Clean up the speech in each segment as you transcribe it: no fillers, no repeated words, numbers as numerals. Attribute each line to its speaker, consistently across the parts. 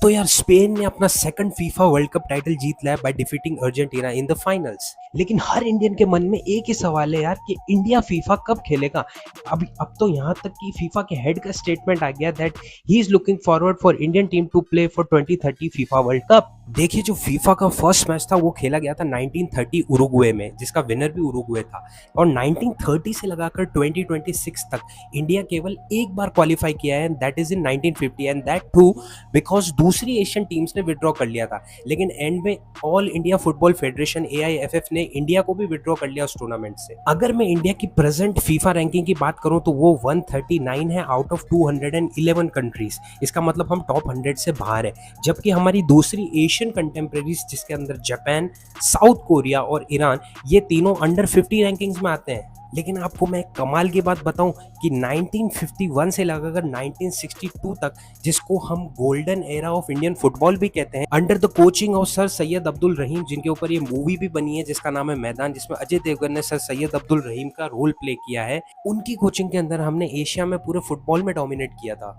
Speaker 1: तो यार स्पेन ने अपना second FIFA world cup title जीत लिया by defeating Argentina in the finals. लेकिन हर इंडियन के मन में एक ही सवाल है यार कि इंडिया फीफा कब खेलेगा। अब तो यहाँ तक कि फीफा के हेड का स्टेटमेंट आ गया that he is looking forward for Indian team to play for 2030 FIFA world cup. देखिए जो फीफा का फर्स्ट मैच था वो खेला गया था 1930 उरुग्वे में, जिसका विनर भी उरुग्वे था। और 1930 से लगाकर 2026 तक इंडिया केवल एक बार क्वालिफाई किया है, that is in 1950, and that too because दूसरी एशियन टीम्स ने विड्रॉ कर लिया था। लेकिन एंड में all India football federation AIFF ने इंडिया को भी विड्रॉ कर लिया उस टूर्नामेंट से। अगर मैं इंडिया की प्रेजेंट फीफा रैंकिंग की बात करूं तो वो 139 है आउट ऑफ 211 कंट्रीज। इसका मतलब हम टॉप 100 से बाहर है। जबकि हमारी दूसरी एशियन कंटेम्प्रेरीज जिसके अंदर जापान, साउथ कोरिया और ईरान, ये तीनों अंडर 50 रैंकिंग्स में आते हैं। लेकिन आपको मैं कमाल की बात बताऊं कि 1951 से लगाकर 1962 तक, जिसको हम golden era of Indian football भी कहते हैं, under the coaching of sir Syed Abdul Rahim, जिनके ऊपर ये मूवी भी बनी है जिसका नाम है मैदान, जिसमें अजय देवगन ने सर सैयद अब्दुल रहीम का रोल प्ले किया है, उनकी कोचिंग के अंदर हमने एशिया में पूरे फुटबॉल में डोमिनेट किया था।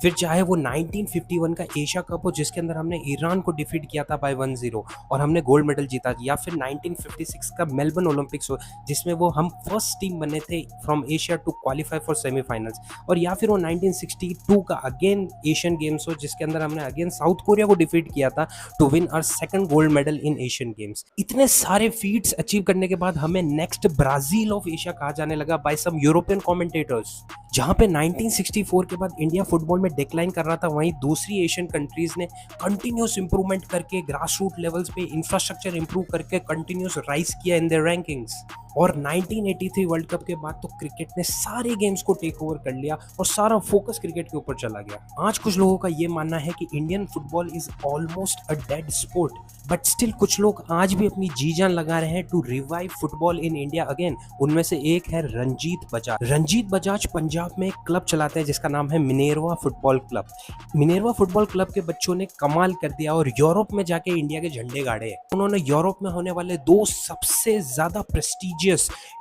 Speaker 1: फिर चाहे वो 1951 का एशिया कप हो जिसके अंदर हमने ईरान को डिफीट किया था बाय 1-0 और हमने गोल्ड मेडल जीता, या फिर 1956 का मेलबर्न ओलंपिक्स हो जिसमें वो हम फर्स्ट टीम बने थे from Asia to qualify for semifinals, और या फिर वो 1962 का अगेन एशियन गेम्स हो जिसके अंदर हमने अगेन साउथ कोरिया को डिफीट किया था to win our second gold medal in Asian games. इतने सारे फीट्स अचीव करने के बाद हमें नेक्स्ट ब्राजील ऑफ एशिया कहा जाने लगा बाय सम यूरोपियन कमेंटेटर्स। जहां पे 1964 के बाद इंडिया फुटबॉल में डिक्लाइन कर रहा था, वहीं दूसरी एशियन कंट्रीज ने कंटिन्यूस इंप्रूवमेंट करके ग्रास रूट लेवल्स पे इंफ्रास्ट्रक्चर इंप्रूव करके कंटिन्यूस राइज किया इन देयर रैंकिंग्स। और 1983 वर्ल्ड कप के बाद तो क्रिकेट ने सारे गेम्स को टेक ओवर कर लिया और सारा फोकस क्रिकेट के ऊपर चला गया। आज कुछ लोगों का ये मानना है कि Indian football is almost a dead sport, but still कुछ लोग आज भी अपनी जी जान लगा रहे हैं to revive football in India again. उनमें से एक है रंजीत बजाज। रंजीत बजाज पंजाब में एक क्लब चलाते हैं जिसका नाम है मिनेरवा फुटबॉल क्लब। मिनेरवा फुटबॉल क्लब के बच्चों ने कमाल कर दिया और यूरोप में जाके इंडिया के झंडे गाड़े। उन्होंने यूरोप में होने वाले दो सबसे ज्यादा प्रेस्टिजियस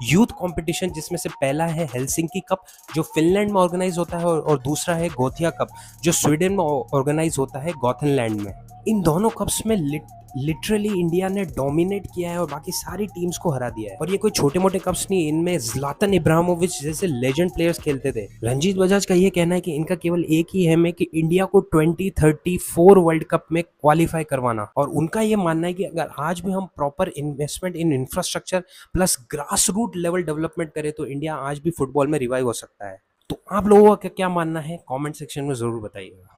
Speaker 1: यूथ कंपटीशन, जिसमें से पहला है हेलसिंकी कप जो फिनलैंड में ऑर्गेनाइज होता है और दूसरा है गोथिया कप जो स्वीडन में ऑर्गेनाइज होता है गॉथनलैंड में। इन दोनों कप्स में लिटरली इंडिया ने डोमिनेट किया है और बाकी सारी टीम्स को हरा दिया है। और ये कोई छोटे मोटे कप्स नहीं, इनमें ज़्लातन इब्राहिमोविच जैसे लेजेंड प्लेयर्स खेलते थे। रंजीत बजाज का ये कहना है कि इनका केवल एक ही है कि इंडिया को 2034 वर्ल्ड कप में क्वालिफाई करवाना। और उनका ये मानना है कि अगर आज भी हम proper investment in infrastructure plus grass root level development करें तो इंडिया आज भी फुटबॉल में रिवाइव हो सकता है। तो आप लोगों का क्या मानना है कमेंट सेक्शन में ज़रूर बताइएगा।